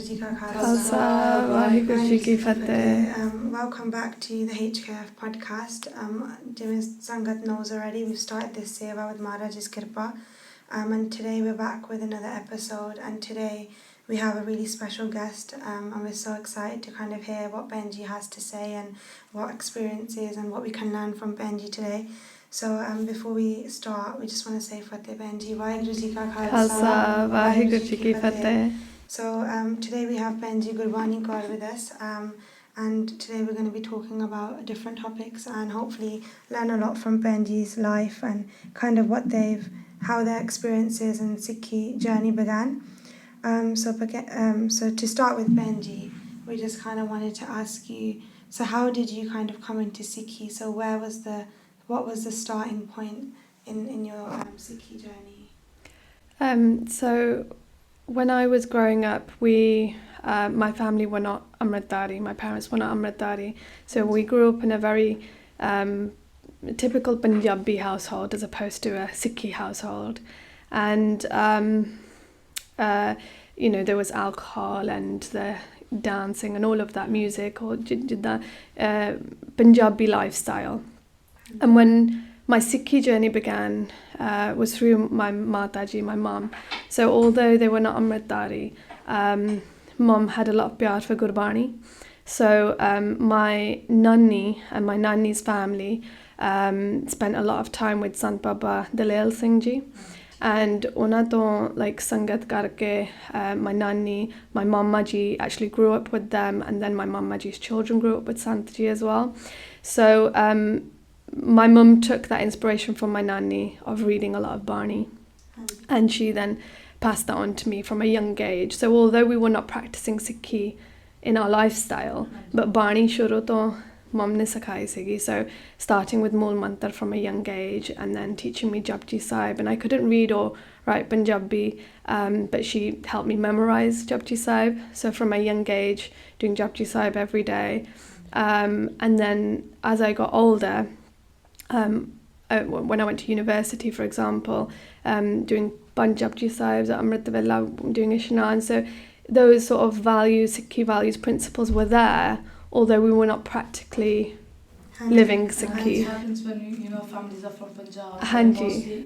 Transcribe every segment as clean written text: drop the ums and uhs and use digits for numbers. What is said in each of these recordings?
Ji Ka Khalsa, Vaheguru Ji Ki Fateh. Welcome back to the HKF Podcast. Jiਵੇਂ Sangat knows already, we've started this seva with Maharaj's Kirpa. And today we're back with another episode. And today we have a really special guest. And we're so excited to kind of hear what Bhenji has to say and what experiences and what we can learn from Bhenji today. So before we start, we just want to say Fateh Bhenji. Vaheguru Ji Ka Khalsa, Vaheguru Ji Ki Fateh. So today we have Bhenji Gurbani Kaur with us, and today we're going to be talking about different topics and hopefully learn a lot from Bhenji's life and kind of how their experiences and Sikhi journey began. So to start with Bhenji, we just kind of wanted to ask you, so how did you kind of come into Sikhi? So what was the starting point in your Sikhi journey? So when I was growing up, my family were not Amritdari, my parents were not Amritdari. So we grew up in a very typical Punjabi household as opposed to a Sikhi household. And, there was alcohol and the dancing and all of that music, or the Punjabi lifestyle. And when my Sikhi journey began, was through my Mataji, my mum. So although they were not Amritdari, mum had a lot of pyar for Gurbani. So my nanny and my nanny's family spent a lot of time with Sant Baba Dalal Singh Ji. And ਉਹਨਾਂ ਤੋਂ ਸੰਗਤ ਕਰਕੇ my nanny, my mamma ji actually grew up with them, and then my mamma ji's children grew up with Sant Ji as well. So my mum took that inspiration from my nanny of reading a lot of Barney, and she then passed that on to me from a young age. So although we were not practicing Sikhi in our lifestyle, but Barney shuru to mum ne sikhai sigi. So starting with Mool Mantar from a young age, and then teaching me Japji Sahib. And I couldn't read or write Punjabi, but she helped me memorize Japji Sahib. So from a young age, doing Japji Sahib every day. And then as I got older, when I went to university, for example, doing Punjabi Sahibs at Amrit Villa, doing Ishnan. So those sort of values, Sikhi values, principles were there, although we were not practically living Sikhi. It happens when families are from Punjab.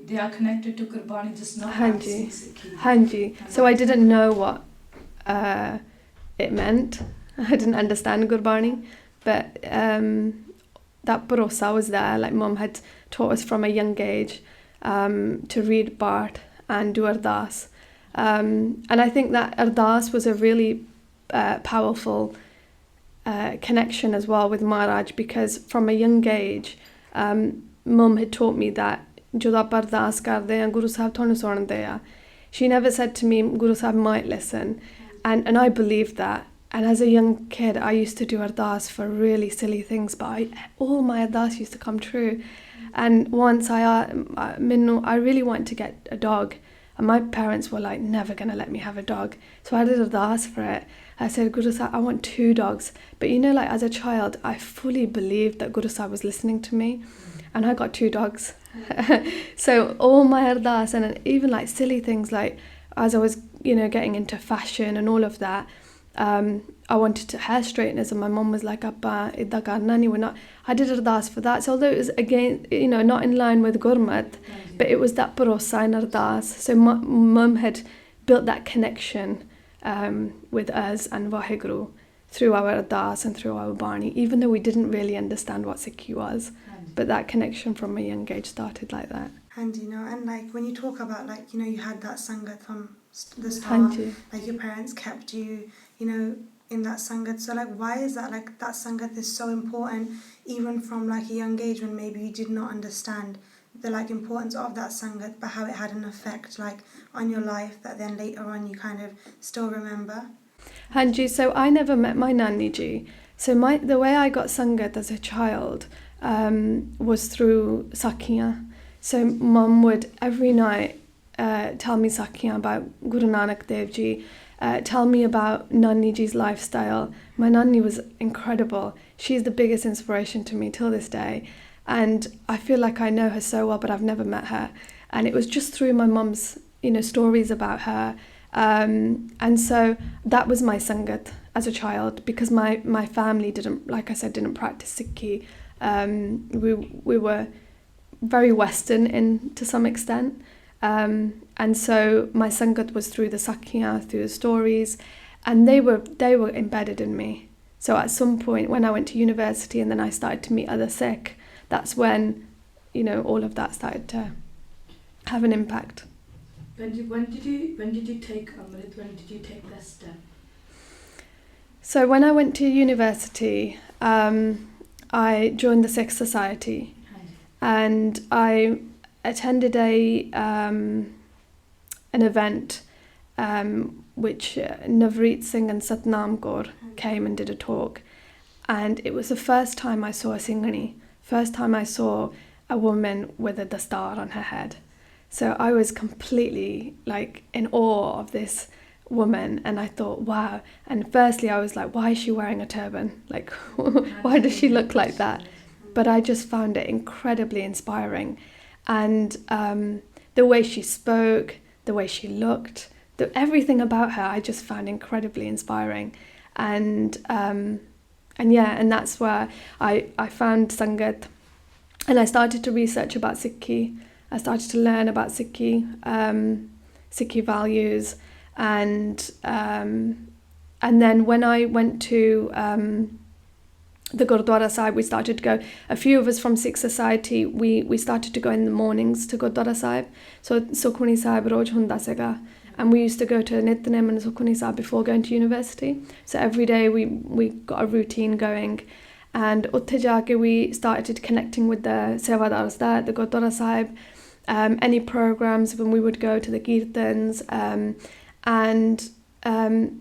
They are connected to Gurbani, just not practicing Sikhi. Hanji. So I didn't know what it meant. I didn't understand Gurbani, but that bharosa was there. Like mum had taught us from a young age to read Bart and do ardas. And I think that ardas was a really powerful connection as well with Maharaj, because from a young age, mum had taught me that jod aap ardas karde hain, Guru Sahib thonu sunde hai. She never said to me, Guru Sahib might listen. And I believed that. And as a young kid, I used to do ardas for really silly things, but all my ardas used to come true. And once I really wanted to get a dog, and my parents were never going to let me have a dog. So I did ardas for it. I said, Guru Sahib, I want 2 dogs. But as a child, I fully believed that Guru Sahib was listening to me. And I got 2 dogs. So all my ardas, and even silly things, as I was, getting into fashion and all of that, I wanted to hair straighteners, and my mum was like, Appa, idda karna nahi, we're not. I did ardas for that. So although it was again, not in line with Gurmat, but it was that bharosa in ardas. So mum had built that connection with us and Vaheguru through our ardas and through our Barney, even though we didn't really understand what Sikhi was. But that connection from a young age started like that. And and when you talk about you had that sangat from the start, your parents kept you, in that sangat. So why is that that sangat is so important, even from a young age, when maybe you did not understand the importance of that sangat, but how it had an effect on your life that then later on you kind of still remember? Hanji, so I never met my nanny ji. So the way I got sangat as a child was through sakhiyan. So mum would every night tell me sakhiyan about Guru Nanak Dev Ji, tell me about Nanni Ji's lifestyle. My nanny was incredible. She's the biggest inspiration to me till this day. And I feel like I know her so well, but I've never met her. And it was just through my mum's, stories about her And so that was my sangat as a child, because my family didn't, like I said, didn't practice Sikhi. We were very Western to some extent. And so my sangat was through the sakhiyan, through the stories, and they were embedded in me. So at some point when I went to university and then I started to meet other Sikh, that's when, all of that started to have an impact. When did you take Amrit? When did you take that step? So when I went to university, I joined the Sikh Society, and I attended an event which Navreet Singh and Satnam Kaur came and did a talk, and it was the first time I saw a Singhani, first time I saw a woman with a Dastar on her head. So I was completely in awe of this woman, and I thought, wow. And firstly I was like, why is she wearing a turban? Why does she look like that? But I just found it incredibly inspiring. And the way she spoke, the way she looked, everything about her I just found incredibly inspiring. And that's where I found Sangat, and I started to research about Sikhi. I started to learn about Sikhi, Sikhi values, and then when I went to the Gurdwara Sahib, we started to go. A few of us from Sikh Society, we started to go in the mornings to Gurdwara Sahib. So Sukhmani Sahib roj hunda sega, and we used to go to Nitnem and Sukhmani Sahib before going to university. So every day we got a routine going, and utte jaake we started connecting with the sevadars there, the Gurdwara Sahib. Any programs when we would go to the kirtans, and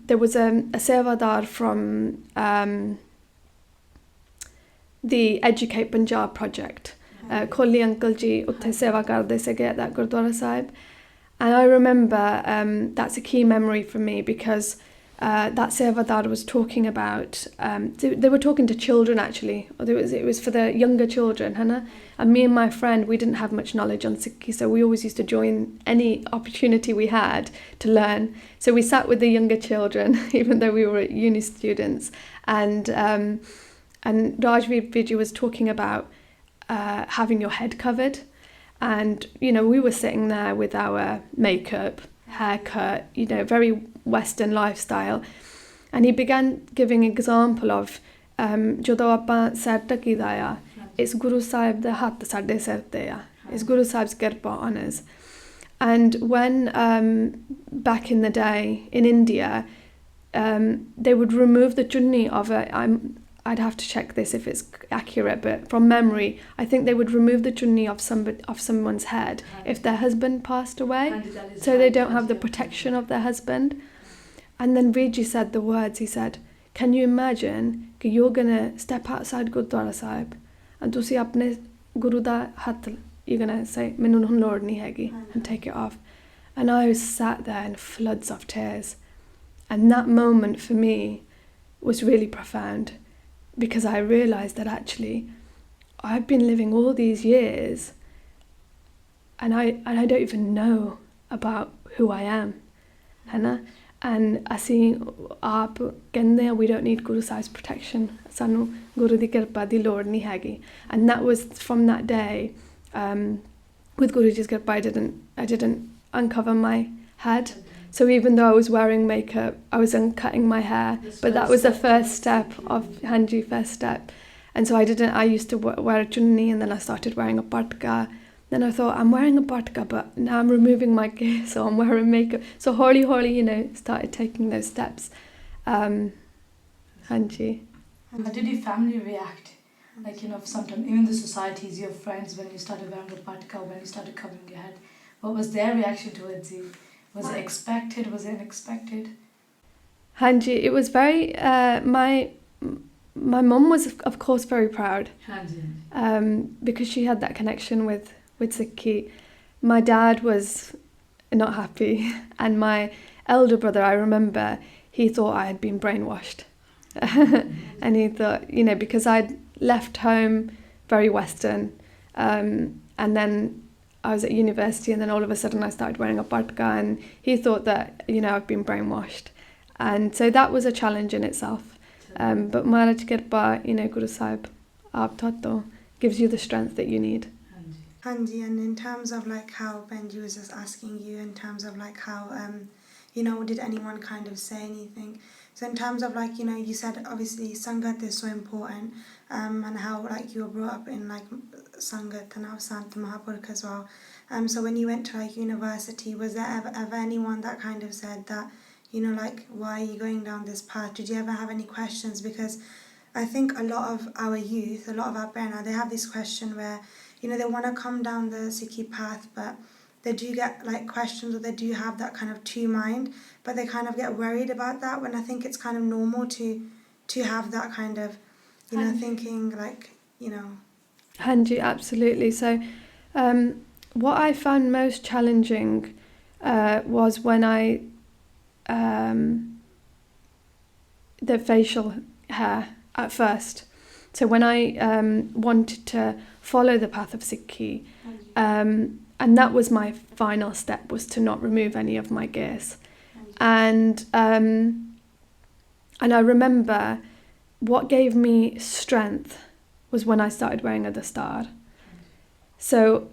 there was a sevadar from the Educate Punjab project. Kholi uncle ji utte seva karde sege at that Gurdwara Sahib, and I remember that's a key memory for me, because that sevadar was talking about, they were talking to children actually. It was for the younger children, Hannah. And me and my friend, we didn't have much knowledge on Sikhi, so we always used to join any opportunity we had to learn. So we sat with the younger children, even though we were uni students. And Rajveer Vijay was talking about having your head covered. And, we were sitting there with our makeup, haircut, very Western lifestyle. And he began giving example of ਜਦੋਂ ਆਪਾਂ ਸਿਰ ਢਕੀਦਾ ਆ, it's Guru Sahib the hat ਸਾਡੇ ਸਿਰ ਤੇ ਆ, it's Guru Sahib's kirpa on us. And when back in the day in India, they would remove the chunni of I'd have to check this if it's accurate, but from memory, I think they would remove the chunni of someone's head if their husband passed away, so they don't have the protection of their husband. And then Vijay said the words, he said, can you imagine that you're going to step outside Gurdwara Sahib and tusi apne Guru da hat, you're going to say, Minu hun lord nahi hegi, and take it off. And I was sat there in floods of tears. And that moment for me was really profound, because I realised that actually I've been living all these years and I don't even know about who I am. Hannah? And ਅਸੀਂ ਆਪ ਕਹਿੰਦੇ ਆ, we don't need Guru Sahib's protection, ਸਾਨੂੰ Guru ਦੀ ਕਿਰਪਾ ਦੀ ਲੋੜ ਨਹੀਂ ਹੈਗੀ. And that was from that day, with Guruji's kirpa, I didn't uncover my head. So even though I was wearing makeup, I was uncutting my hair, but that was the first step of Hanji, first step. And so I used to wear a chunni, and then I started wearing a patka. Then I thought, I'm wearing a patka, but now I'm removing my gear, so I'm wearing makeup. So holy, started taking those steps. Hanji. How did your family react? Sometimes even the societies, your friends, when you started wearing a patka, when you started covering your head, what was their reaction towards you? Was it expected? Was it unexpected? Hanji, it was very, my mum was of course very proud, because she had that connection with Sikhi. My dad was not happy, and my elder brother, I remember, he thought I had been brainwashed. And he thought, because I'd left home very Western, and then I was at university, and then all of a sudden I started wearing a patka, and he thought that, you know, I've been brainwashed. And so that was a challenge in itself. But Maharaj Kirpa, you know, Guru Sahib, Aap Thato, gives you the strength that you need. Hanji, and in terms of like how Bhenji was just asking you, in terms of like how, you know, did anyone kind of say anything? So in terms of like, you know, you said obviously Sangat is so important, and how like you were brought up in like Sangat and Sant Mahapurkh as well. So when you went to like university, was there ever anyone that kind of said that, you know, like, why are you going down this path? Did you ever have any questions? Because I think a lot of our youth, a lot of our parents, they have this question where, you know, they want to come down the Sikhi path, but they do get like questions, or they do have that kind of two mind, but they kind of get worried about that, when I think it's kind of normal to have that kind of, you know, thinking like, you know. Hanji, absolutely. So what I found most challenging was when the facial hair at first. So when I wanted to follow the path of Sikhi, and that was my final step, was to not remove any of my gears. And I remember what gave me strength was when I started wearing a Dastar. So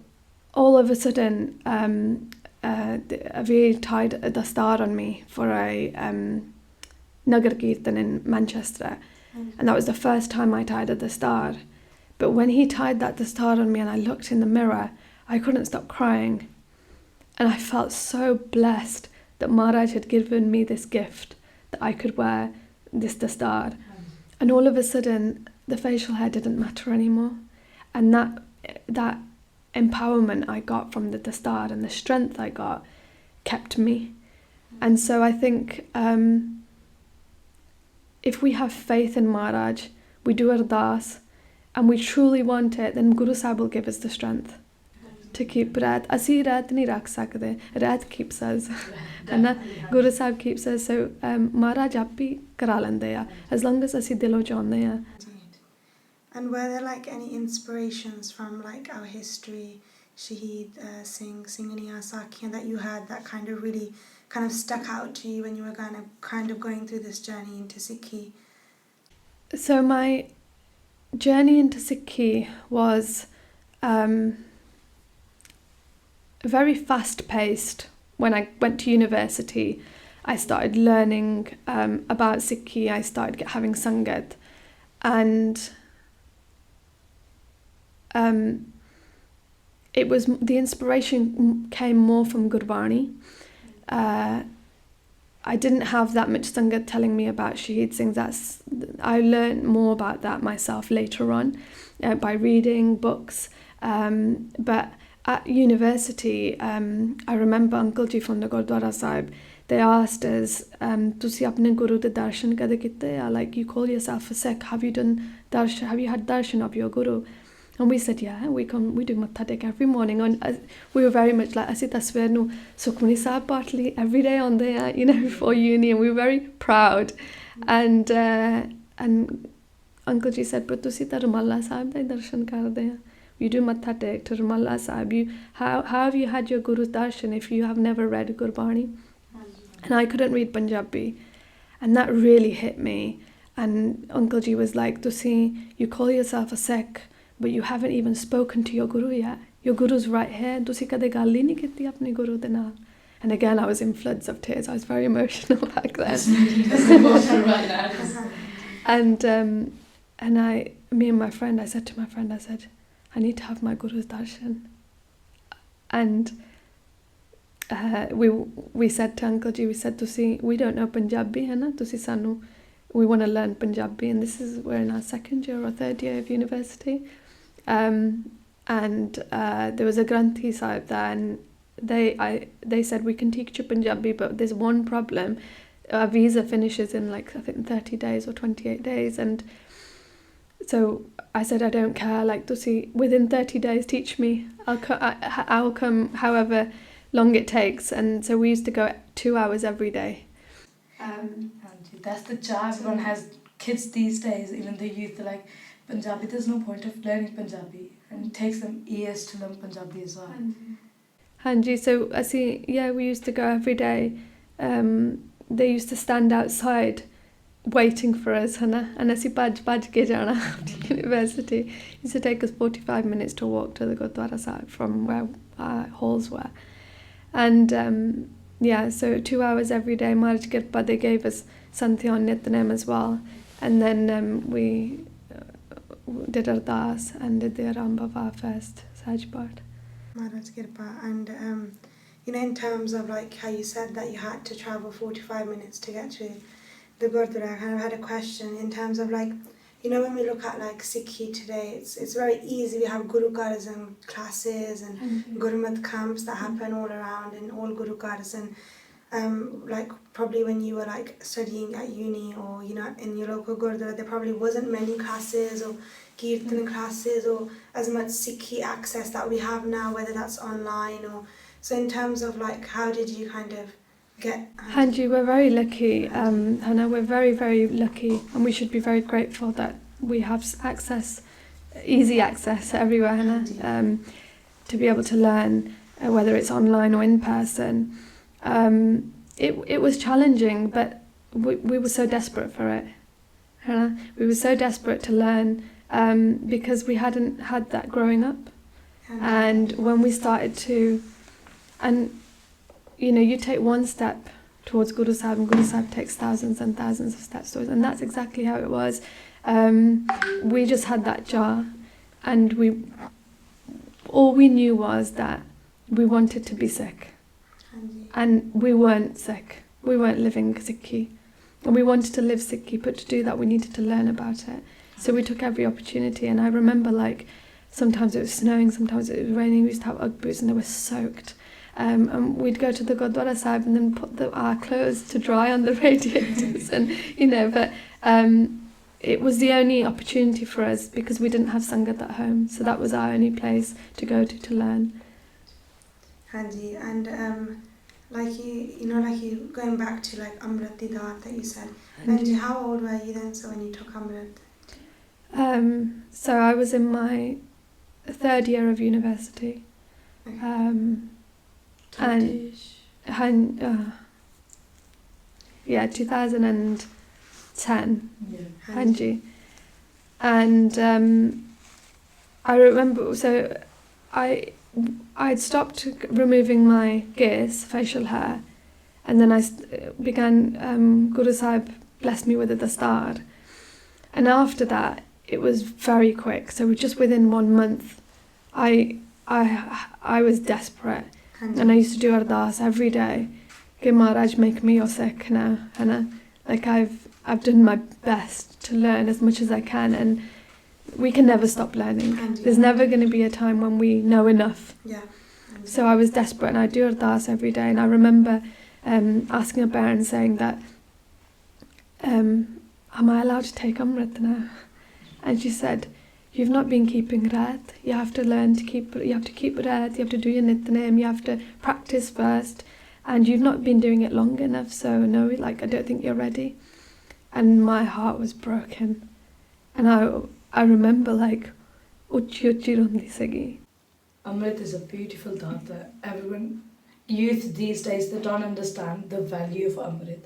all of a sudden, we tied a Dastar on me for a Nagar Kirtan in Manchester. And that was the first time I tied a Dastar. But when he tied that Dastar on me and I looked in the mirror, I couldn't stop crying. And I felt so blessed that Maharaj had given me this gift, that I could wear this Dastar. And all of a sudden, the facial hair didn't matter anymore. And that empowerment I got from the Dastar and the strength I got kept me. And so I think if we have faith in Maharaj, we do ardas, and we truly want it, then Guru Sahib will give us the strength to keep Rat. Asi Rat nahi rakh sakde. Rat keeps us. And Guru Sahib keeps us. So Maharaj aap hi kara lende hai, as long as asi dilo chaunde hai. And were there like any inspirations from like our history, Shaheed Singhania Sakhiyan, that you had that kind of really kind of stuck out to you when you were kind of going through this journey into Sikhi? So my journey into Sikhi was very fast-paced. When I went to university, I started learning about Sikhi. I started having Sangat, and it was, the inspiration came more from Gurbani. I didn't have that much Sangat telling me about Shaheed Singh. I learned more about that myself later on by reading books. But at university, I remember Uncle Ji from the Gurdwara Sahib, they asked us, "Tusi apne Guru de darshan kade kitte? Like, you call yourself a Sikh. Have you done darshan? Have you had darshan of your Guru?" And we said, yeah, we do Matha Tek every morning. And we were very much like, "Asi tasveer nu Sukhmani Sahib partly every day on there, you know, before uni." And we were very proud. And Uncle Ji said, "But tusi ta Rumalla Sahib da darshan karde hai. You do Matha Tek to Rumalla Sahib. How have you had your Guru's darshan if you have never read Gurbani?" And I couldn't read Punjabi. And that really hit me. And Uncle Ji was like, "Tusi, you call yourself a Sikh, but you haven't even spoken to your Guru yet. Your Guru's right here. Tusi kade gall hi nahi kiti apne Guru de naal." And again, I was in floods of tears. I was very emotional back then. And me and my friend, I said to my friend, I said, "I need to have my Guru's darshan." And we said to Uncle Ji, we said, "Tusi, we don't know Punjabi, hai na? Tusi sanu, we want to learn Punjabi." And we're in our second year or third year of university. And there was a Granthi Sahib there, and they said, "We can teach you Punjabi, but there's one problem. Our visa finishes in like, I think 30 days or 28 days. And so I said, "I don't care, like, Tusi, within 30 days, teach me. I'll come however long it takes." And so we used to go 2 hours every day. That's the charge everyone has. Kids these days, even the youth, they're like, "Punjabi, there's no point of learning Punjabi." And it takes them years to learn Punjabi as well. Hanji, so we used to go every day. They used to stand outside waiting for us, and as baj ke jana to university. It used to take us 45 minutes to walk to the Gurdwara Sahib from where our halls were. And so 2 hours every day, Maharaj Kirpa, they gave us Santhiyan Nitnem as well. And then we did Ardas and did the Arambhava first, Sahaj Part. Maharaj Kirpa. And in terms of like how you said that you had to travel 45 minutes to get to the Gurdwara, I kind of had a question in terms of like, when we look at like Sikhi today, it's very easy. We have Gurukars and classes and Gurmat camps that happen all around in all Gurukars, and like probably when you were like studying at uni or in your local Gurdwara, there probably wasn't many classes or Kirtan classes or as much Sikhi access that we have now, whether that's online or so. In terms of like, how did you kind of get? Hanji, we're very lucky, Hannah. We're very, very lucky, and we should be very grateful that we have easy access everywhere, Hannah, to be able to learn, whether it's online or in person. It was challenging, but we were so desperate for it, Hannah. We were so desperate to learn because we hadn't had that growing up, and when we started to, you take one step towards Guru Sahib, and Guru Sahib takes thousands and thousands of steps towards, and that's exactly how it was. We just had that jar, and all we knew was that we wanted to be Sikh, and we weren't Sikh. We weren't living Sikhi, and we wanted to live Sikhi, but to do that we needed to learn about it. So we took every opportunity, and I remember like sometimes it was snowing, sometimes it was raining. We used to have Ugg boots, and they were soaked. And we'd go to the Gurdwara Sahib and then put our clothes to dry on the radiators, and but it was the only opportunity for us because we didn't have Sangat at home, so that was our only place to go to learn. Hanji, and like you going back to like Amrit Didar that you said. Bhenji, how old were you then? So when you took Amrit? So I was in my 3rd year of university. Okay. And 2010, Hanji. And I remember, so I'd stopped removing my gears, facial hair, and then I began, Guru Sahib blessed me with a Dastar. And after that, it was very quick. So just within 1 month, I was desperate. And I used to do Ardas every day. Ke Maharaj, make me your Sikh now, Hannah. Like I've done my best to learn as much as I can, and we can never stop learning. There's never going to be a time when we know enough. Yeah. So I was desperate, and I'd do Ardas every day. And I remember asking a bear and saying that, am I allowed to take Amrit now? And she said, you've not been keeping Red. You have to learn to keep Red. You have to do your Nitnem. You have to practice first. And you've not been doing it long enough. So no, I don't think you're ready. And my heart was broken. And I remember uchi rondi sagi. Amrit is a beautiful thought that youth these days, they don't understand the value of Amrit.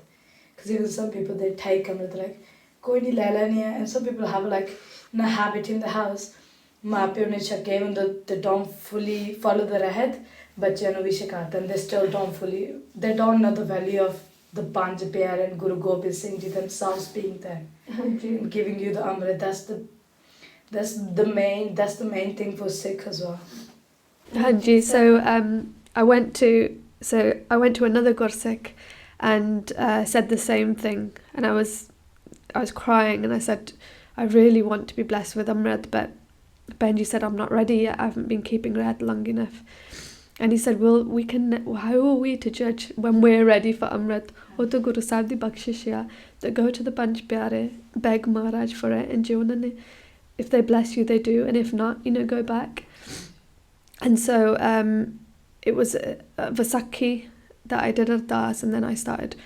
Because even some people, they take Amrit like, koi nahi le leni hai. And some people have a habit in the house. Even though they don't fully follow the rahat, but and they don't know the value of the Panj Pyare and Guru Gobind Singh Ji themselves being there and giving you the Amrit. That's the main thing for Sikh as well. Hanji, so I went to another Gursikh and said the same thing, and I was crying, and I said, I really want to be blessed with Amrit, but Bhenji said, I'm not ready yet, I haven't been keeping Red long enough. And he said, well, how are we to judge when we're ready for Amrit? Or to Guru Sahib di bakshish, that go to the Panj Pyare, beg Maharaj for it, and if they bless you, they do, and if not, go back. And so it was Vaisakhi that I did Ardas, and then I started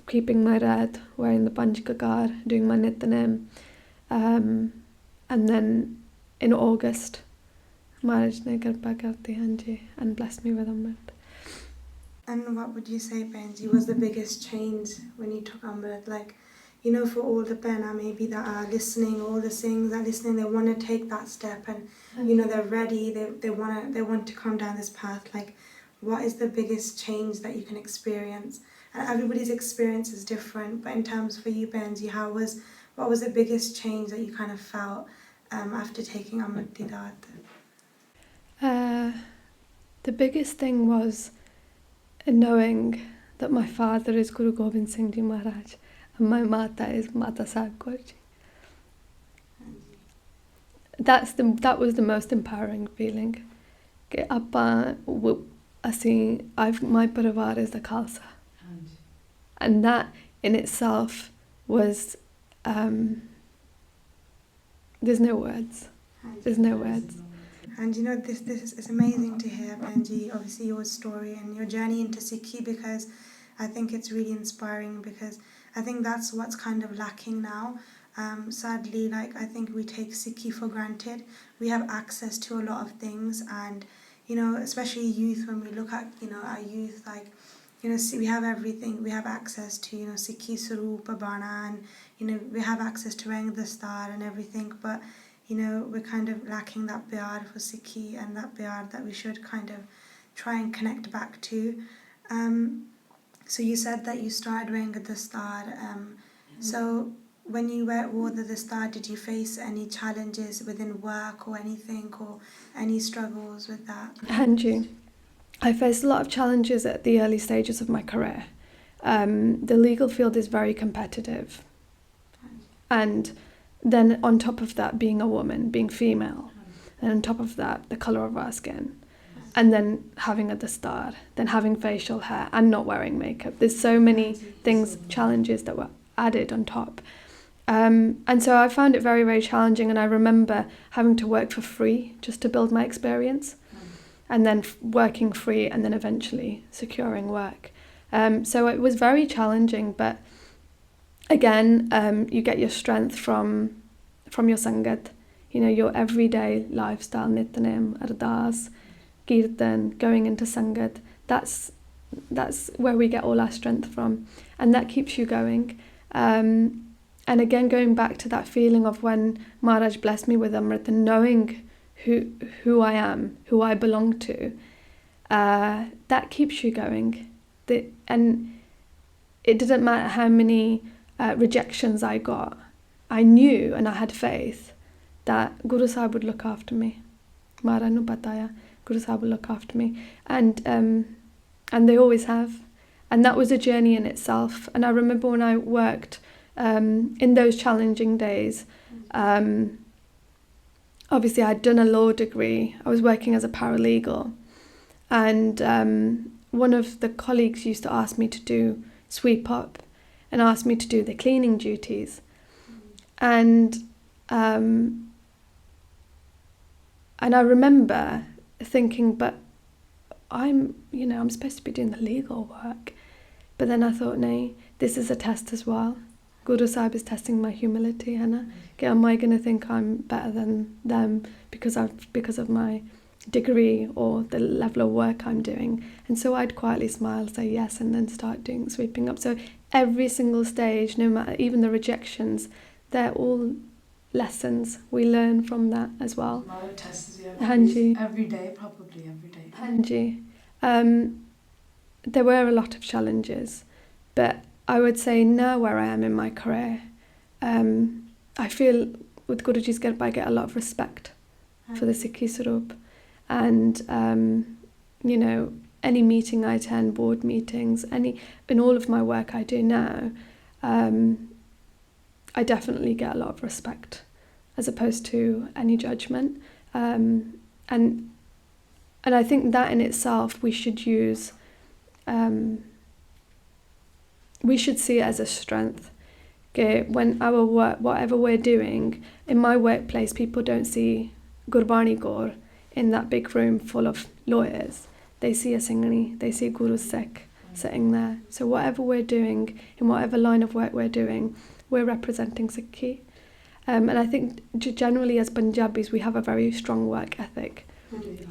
keeping my Red, wearing the Panj Kakar, doing my Nitnem. And then in August, Maharaj ne Kirpa karti Hanji and blessed me with Amrit. And what would you say, Bhenji, was the biggest change when you took Amrit? Like, you know, for all the Bena maybe that are listening, all the Singhs that are listening, they want to take that step and, you know, they're ready, they want to come down this path. Like, what is the biggest change that you can experience? And everybody's experience is different, but in terms for you, Bhenji, what was the biggest change that you kind of felt after taking Amrit Didat? The biggest thing was knowing that my father is Guru Gobind Singh Ji Maharaj and my Mata is Mata Sahib Kaur Ji. That was the most empowering feeling. कि my parivar is the Khalsa. And that in itself was, there's no words. There's no words. And you know, this is amazing to hear, Bhenji, obviously your story and your journey into Sikhi, because I think it's really inspiring, because I think that's what's kind of lacking now. Sadly, like, I think we take Sikhi for granted. We have access to a lot of things, and, you know, especially youth, when we look at, you know, our youth, like, you know, we have everything. We have access to, you know, Sikhi Saroop, Bana, and, you know, we have access to wearing Dastar and everything, but, you know, we're kind of lacking that pyar for Sikhi, and that pyar that we should kind of try and connect back to. So you said that you started wearing a Dastar. So when you wore the Dastar, did you face any challenges within work or anything, or any struggles with that? Bhenji, I faced a lot of challenges at the early stages of my career. The legal field is very competitive. And then on top of that, being a woman, being female, and on top of that, the colour of our skin, and then having a Dastar, then having facial hair and not wearing makeup. There's so many things, challenges that were added on top. And so I found it very, very challenging, and I remember having to work for free just to build my experience, and then working free, and then eventually securing work. So it was very challenging, but again, you get your strength from your sangat, you know, your everyday lifestyle, nitnem, ardas, kirtan, going into sangat. That's where we get all our strength from, and that keeps you going. And again, going back to that feeling of when Maharaj blessed me with Amrit and knowing who I am, who I belong to, that keeps you going. And it didn't matter how many rejections I got. I knew and I had faith that Guru Sahib would look after me. Maharaj nu bataya, Guru Sahib will look after me. And they always have. And that was a journey in itself. And I remember when I worked in those challenging days, obviously I'd done a law degree. I was working as a paralegal. And one of the colleagues used to ask me to do sweep up and asked me to do the cleaning duties. And I remember thinking, but I'm supposed to be doing the legal work. But then I thought, no, this is a test as well. Guru Sahib is testing my humility, Hannah. Am I going to think I'm better than them because of my degree or the level of work I'm doing? And so I'd quietly smile, say yes, and then start doing sweeping up. So every single stage, no matter, even the rejections, they're all lessons. We learn from that as well. Mother tests you every day, probably every day. Bhenji, there were a lot of challenges, but I would say now where I am in my career, I feel with Guruji's Garba I get a lot of respect for the Sikhi Sarup, and you know, any meeting I attend, board meetings, in all of my work I do now, I definitely get a lot of respect as opposed to any judgment, and I think that in itself we should use. We should see it as a strength. Okay, when our work, whatever we're doing, in my workplace, people don't see Gurbani Kaur in that big room full of lawyers. They see a Singhani, they see Guru Sikh sitting there. So whatever we're doing, in whatever line of work we're doing, we're representing Sikhi. And I think generally as Punjabis, we have a very strong work ethic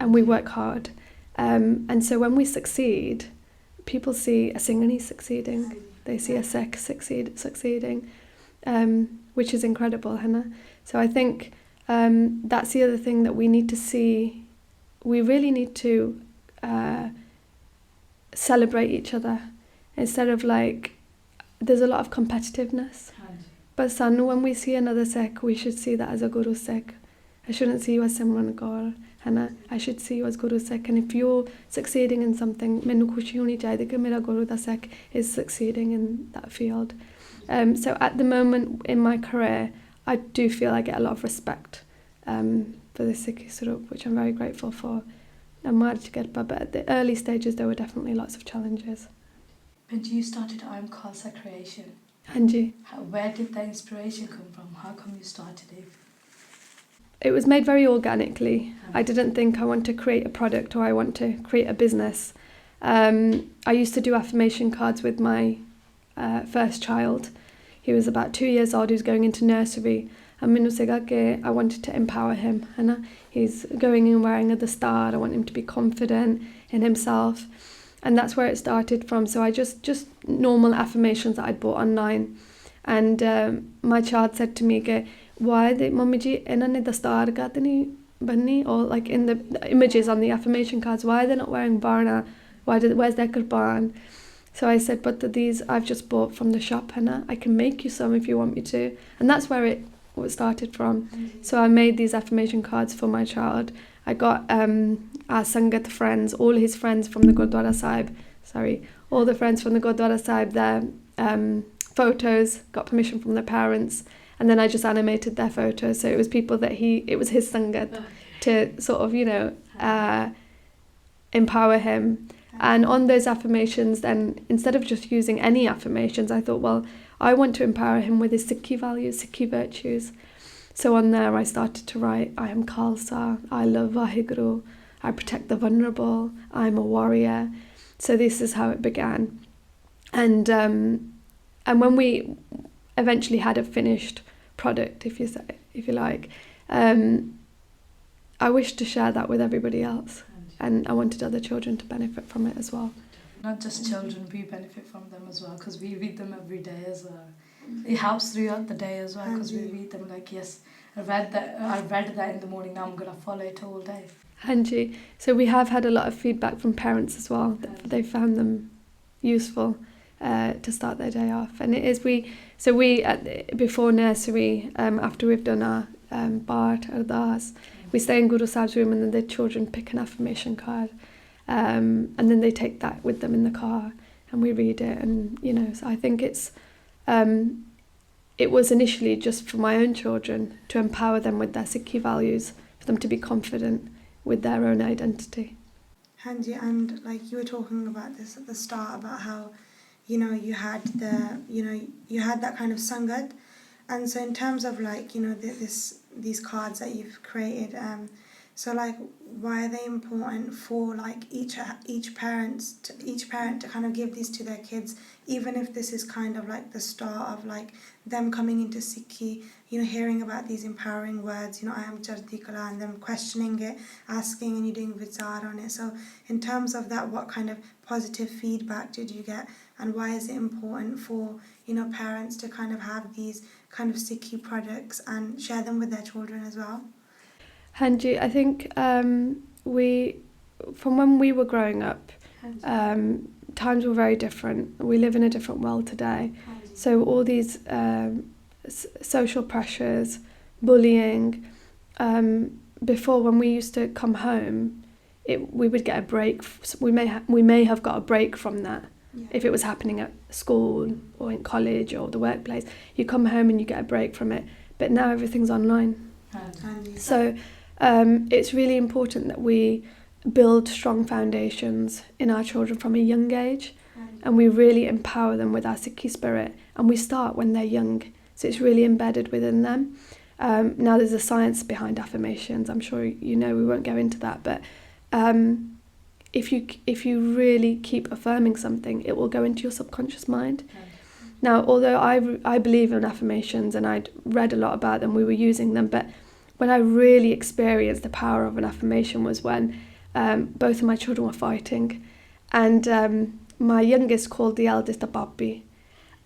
and we work hard. And so when we succeed, people see a Singhani succeeding, they see a Sikh succeeding, which is incredible, Hannah. So I think that's the other thing that we need to see. We really need to celebrate each other instead of like, there's a lot of competitiveness. But Sanu, when we see another Sikh, we should see that as a Guru Sikh. I shouldn't see you as Simran Kaur, Hannah. I should see you as Guru Sikh. And if you're succeeding in something, mainu khushi honi chahiye ki mera Guru da Sikh is succeeding in that field. So at the moment in my career, I do feel I get a lot of respect for the Sikhi Swarup, which I'm very grateful for. But at the early stages, there were definitely lots of challenges. Bhenji, you started iamkhalsacreations. Hanji. Where did that inspiration come from? How come you started it? It was made very organically. I didn't think I want to create a product or I want to create a business. I used to do affirmation cards with my first child. He was about 2 years old. He was going into nursery. And I wanted to empower him. He's going and wearing a Dastar. I want him to be confident in himself. And that's where it started from. So I just normal affirmations that I'd bought online. And my child said to me, why the Mummy ji inna Dastar gatni banni, or like in the images on the affirmation cards, why are they not wearing barna? Where's their kurban? So I said, but these I've just bought from the shop, Hannah. I can make you some if you want me to. And that's where it started from. So I made these affirmation cards for my child. I got our Sangat friends, all his friends from the Gurdwara Sahib, all the friends from the Gurdwara Sahib, their photos, got permission from their parents, and then I just animated their photos. So it was people that it was his Sangat to sort of, empower him. And on those affirmations, then instead of just using any affirmations, I thought, well, I want to empower him with his Sikhi values, Sikhi virtues. So on there I started to write, I am Khalsa, I love Vaheguru, I protect the vulnerable, I'm a warrior. So this is how it began. And when we eventually had a finished product, if you like, I wished to share that with everybody else. And I wanted other children to benefit from it as well. Not just children, we benefit from them as well, because we read them every day as well. It helps throughout the day as well, because we read them like, yes, I read that in the morning, now I'm going to follow it all day. Hanji. So we have had a lot of feedback from parents as well, that they found them useful to start their day off. And it is, before nursery, after we've done our Bart, Ardas, we stay in Guru Sahib's room, and then the children pick an affirmation card. And then they take that with them in the car and we read it. And, so I think it was initially just for my own children to empower them with their Sikhi values, for them to be confident with their own identity. Hanji, and like you were talking about this at the start, about how, you had that kind of Sangat. And so in terms of like, these cards that you've created, so like, why are they important for like each parent to kind of give these to their kids, even if this is kind of like the start of like them coming into Sikhi, hearing about these empowering words, I am Jardi Kala, and them questioning it, asking, and you're doing vichar on it. So in terms of that, what kind of positive feedback did you get, and why is it important for parents to kind of have these kind of Sikhi products and share them with their children as well? Hanji, I think from when we were growing up, times were very different. We live in a different world today. So all these social pressures, bullying, before, when we used to come home, we would get a break. We may have got a break from that. Yeah. If it was happening at school or in college or the workplace, you come home and you get a break from it. But now everything's online. So it's really important that we build strong foundations in our children from a young age, and we really empower them with our Sikhi spirit, and we start when they're young, so it's really embedded within them. Now there's a science behind affirmations, I'm sure we won't go into that, but if you really keep affirming something, it will go into your subconscious mind. Now, although I believe in affirmations and I'd read a lot about them, we were using them, but when I really experienced the power of an affirmation was when both of my children were fighting. And my youngest called the eldest a papi,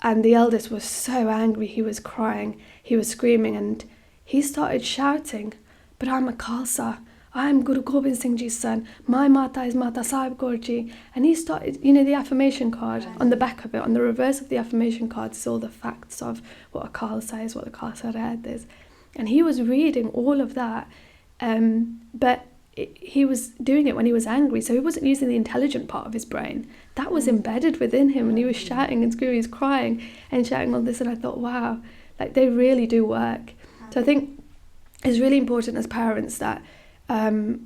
and the eldest was so angry. He was crying, he was screaming, and he started shouting, "But I'm a Khalsa. I'm Guru Gobind Singh Ji's son. My Mata is Mata Sahib Kaur Ji." And he started, the affirmation card, on the back of it, on the reverse of the affirmation card is all the facts of what a Khalsa is, what the Khalsa Red is. And he was reading all of that, but he was doing it when he was angry, so he wasn't using the intelligent part of his brain. That was embedded within him, and he was shouting and screaming, he was crying and shouting all this, and I thought, wow, like they really do work. So I think it's really important as parents that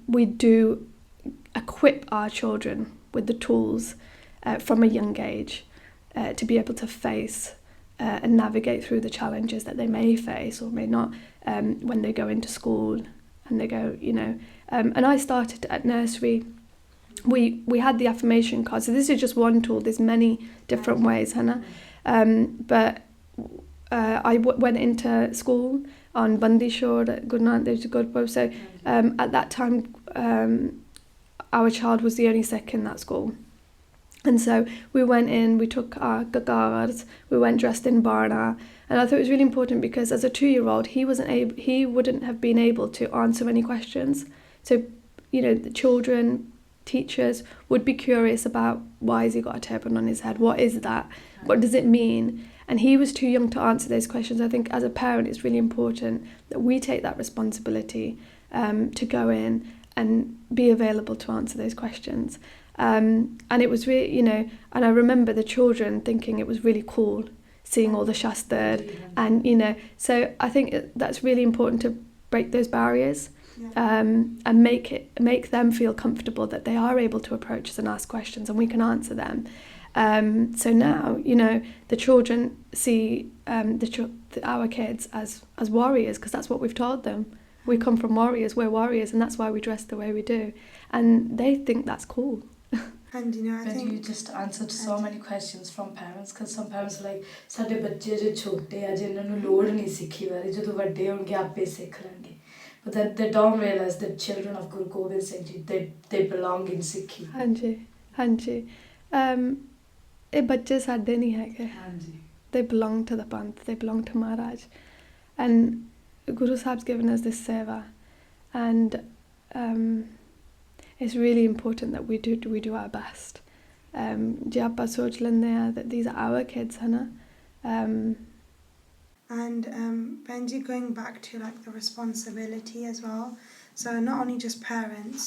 we do equip our children with the tools from a young age to be able to face and navigate through the challenges that they may face or may not when they go into school and they go, and I started at nursery. We had the affirmation card, so this is just one tool. There's many different ways, Hannah. But I went into school on Bandi Shore at Guru Nanak Dev Ji Gurpurab. So at that time, our child was the only Sikh in that school. And so we went in, we took our gagars, we went dressed in barna, and I thought it was really important because as a 2-year-old, he wouldn't have been able to answer any questions. So, the children, teachers would be curious about, why has he got a turban on his head? What is that? What does it mean? And he was too young to answer those questions. I think as a parent, it's really important that we take that responsibility to go in and be available to answer those questions. And it was really, and I remember the children thinking it was really cool seeing all the Shastar, and, so I think that's really important to break those barriers. And make them feel comfortable that they are able to approach us and ask questions and we can answer them. So now, the children see our kids as warriors, because that's what we've told them. We come from warriors, we're warriors, and that's why we dress the way we do. And they think that's cool. And I think you just answered so many questions from parents, because some parents are like, "Sade bacche jo chote hai, jinna nu lod nahi sikhi wari, jadon vadde honge ape sikh lenge." But that they don't realize that children of Guru Gobind Singh Ji, they belong in Sikhi. Hanji. ਇਹ ਬੱਚੇ ਸਾਡੇ ਨਹੀਂ ਹੈਗੇ. They belong to the Panth, they belong to Maharaj. And Guru Sahib's given us this seva, and it's really important that we do our best. ਜੇ ਆਪਾਂ ਸੋਚ ਲੈਂਦੇ ਆ that these are our kids, Hannah. And Bhenji, going back to the responsibility as well. So not only just parents,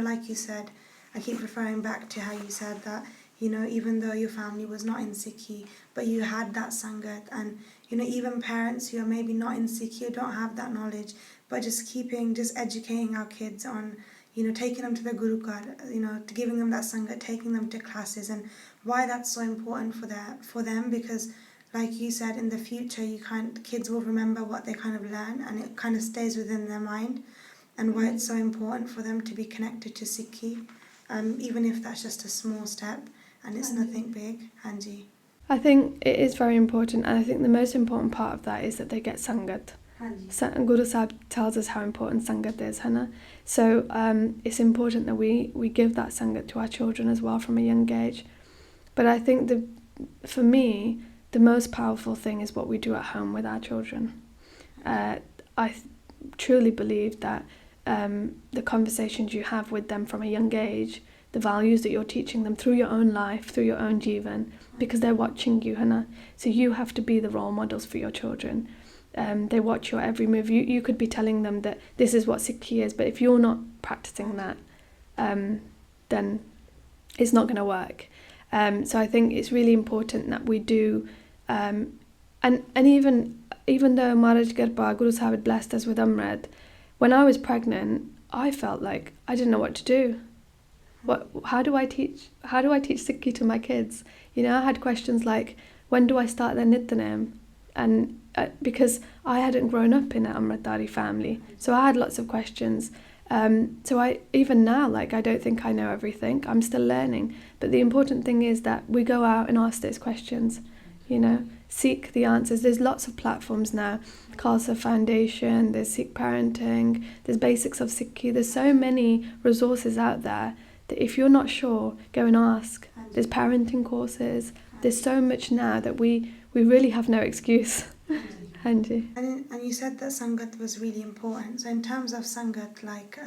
like you said, I keep referring back to how you said that, even though your family was not in Sikhi, but you had that Sangat, and, even parents who are maybe not in Sikhi, don't have that knowledge, but just educating our kids on, taking them to the Guru Card, giving them that Sangat, taking them to classes, and why that's so important for them, because like you said, in the future, kids will remember what they kind of learn, and it kind of stays within their mind, and why it's so important for them to be connected to Sikhi, even if that's just a small step, and it's nothing big. Hanji. I think it is very important, and I think the most important part of that is that they get Sangat. Guru Sahib tells us how important Sangat is, Hannah. So it's important that we give that Sangat to our children as well from a young age. But I think for me, the most powerful thing is what we do at home with our children. I truly believe that the conversations you have with them from a young age, the values that you're teaching them through your own life, through your own jeevan, because they're watching you, Hannah. So you have to be the role models for your children. They watch your every move. You could be telling them that this is what Sikhi is, but if you're not practicing that, then it's not going to work. So I think it's really important that we do, and even though Maharaj Garba, Guru Sahib had blessed us with Amrit, when I was pregnant, I felt like I didn't know what to do. How do I teach Sikhi to my kids? I had questions like, when do I start their Nityanem? And because I hadn't grown up in an Amritdhari family, so I had lots of questions. So even now, I don't think I know everything. I'm still learning. But the important thing is that we go out and ask those questions, seek the answers. There's lots of platforms now. Khalsa Foundation, there's Sikh Parenting, there's Basics of Sikhi. There's so many resources out there that if you're not sure, go and ask. There's parenting courses. There's so much now that we really have no excuse. Hanji. And you said that Sangat was really important. So in terms of Sangat, like,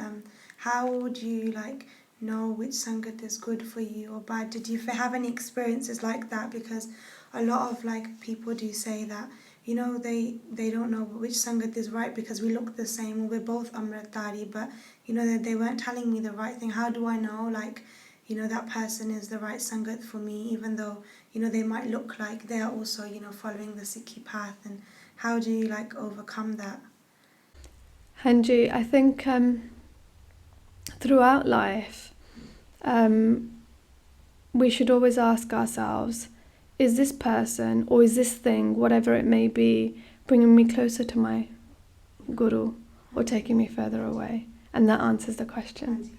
how would you like know which Sangat is good for you or bad? Did you have any experiences like that? Because a lot of like people do say that, you know, they don't know which Sangat is right because we look the same, we're both Amritdari, but you know that they weren't telling me the right thing. How do I know, like, you know, that person is the right Sangat for me, even though, you know, they might look like they're also, you know, following the Sikhi path? And how do you like overcome that? Hanji, I think throughout life, we should always ask ourselves, is this person or is this thing, whatever it may be, bringing me closer to my guru or taking me further away? And that answers the question.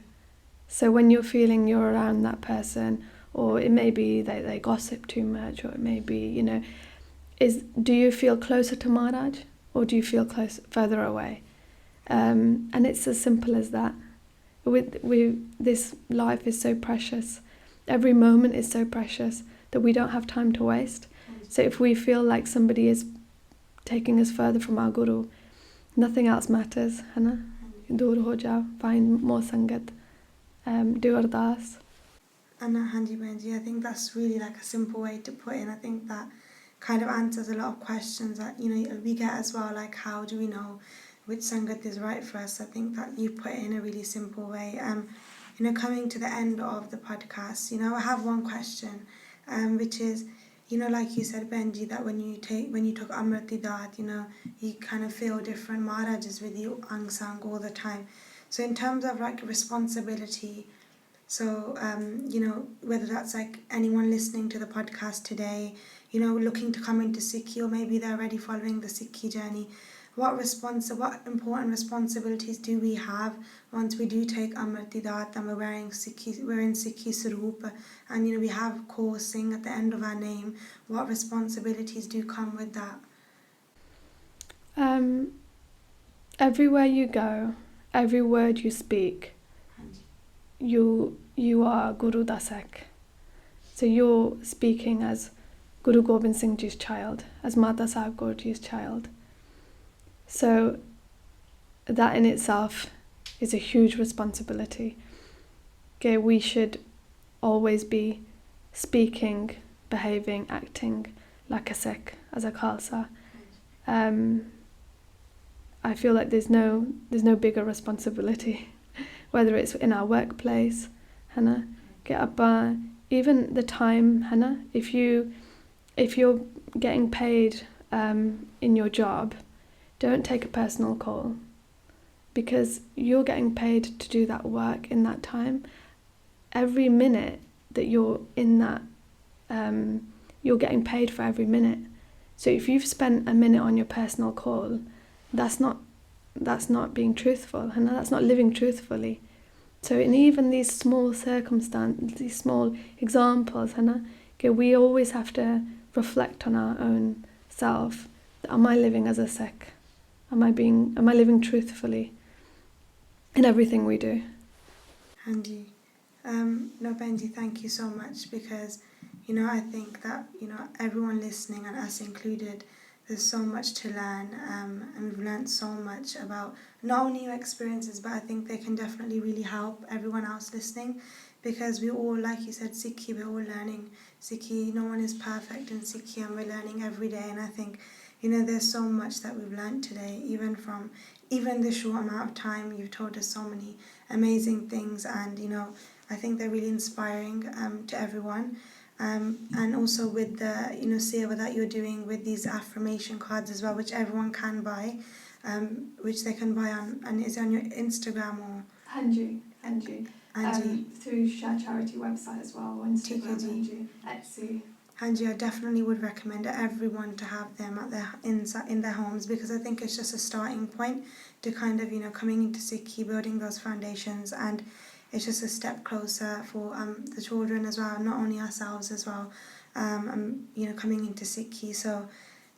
So when you're feeling you're around that person, or it may be that they gossip too much, or it may be, you know, do you feel closer to Maharaj or do you feel further away? And it's as simple as that. This life is so precious. Every moment is so precious that we don't have time to waste. So if we feel like somebody is taking us further from our guru, nothing else matters. है ना? दूर हो जाओ, find more sangat, do ardas. Hanji Bhenji, I think that's really like a simple way to put it. I think that kind of answers a lot of questions that, you know, we get as well, like how do we know which Sangat is right for us? I think that you put it in a really simple way. You know, coming to the end of the podcast, you know, I have one question, which is, you know, like you said, Bhenji, that when you took Amrit Didat, you know, you kind of feel different. Maharaj is with you, Angsang, all the time. So in terms of like responsibility, so, you know, whether that's like anyone listening to the podcast today, you know, looking to come into Sikhi, or maybe they're already following the Sikhi journey, what important responsibilities do we have once we do take Amrit Didat and we're in Sikhi Sarup, and, you know, we have Kaur Singh at the end of our name? What responsibilities do come with that? Everywhere you go, every word you speak, you are Guru Dasak. So you're speaking as Guru Gobind Singh Ji's child, as Mata Sahib Kaur Ji's child. So that in itself is a huge responsibility. Okay, we should always be speaking, behaving, acting like a Sikh, as a Khalsa. I feel like there's no bigger responsibility, whether it's in our workplace, Hannah, get up, even the time, Hannah, if you're getting paid in your job, don't take a personal call, because you're getting paid to do that work in that time. Every minute that you're in that, you're getting paid for every minute. So if you've spent a minute on your personal call, that's not being truthful, and that's not living truthfully. So in even these small circumstances, these small examples, we always have to reflect on our own self. Am I living as a Sikh? Am I living truthfully in everything we do? Hanji. No, Bhenji, thank you so much, because, you know, I think that, you know, everyone listening, and us included, there's so much to learn, and we've learned so much about not only your experiences, but I think they can definitely really help everyone else listening, because we all, like you said, Sikhi, we're all learning Sikhi. No one is perfect in Sikhi, and we're learning every day. And I think, you know, there's so much that we've learned today, even the short amount of time. You've told us so many amazing things, and, you know, I think they're really inspiring to everyone. And also with the, you know, seva that you're doing with these affirmation cards as well, which everyone can buy, which they can buy on, and is on your Instagram or Hanji. Through Share Charity website as well, on Instagram, Hanji, Etsy. Hanji, I definitely would recommend everyone to have them at in their homes, because I think it's just a starting point to kind of, you know, coming into Sikhi, building those foundations, and it's just a step closer for the children as well, not only ourselves as well, you know, coming into Sikhi. So,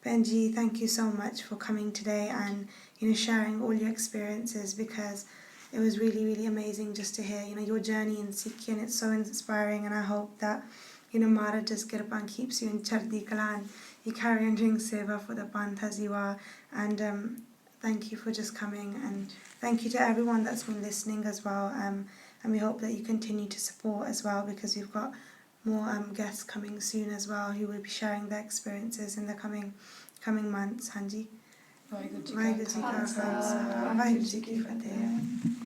Bhenji, thank you so much for coming today and, you know, sharing all your experiences, because it was really, really amazing just to hear, your journey in Sikhi, and it's so inspiring, and I hope that, Maharaja's Kirpan keeps you in Chardi Kala and you carry on doing seva for the Panth as you are. And thank you for just coming, and thank you to everyone that's been listening as well. And we hope that you continue to support as well, because we've got more guests coming soon as well who will be sharing their experiences in the coming months. Hanji. Waheguru Ji Waheguru Ji Ka Khalsa, Waheguru Ji Ki Fateh.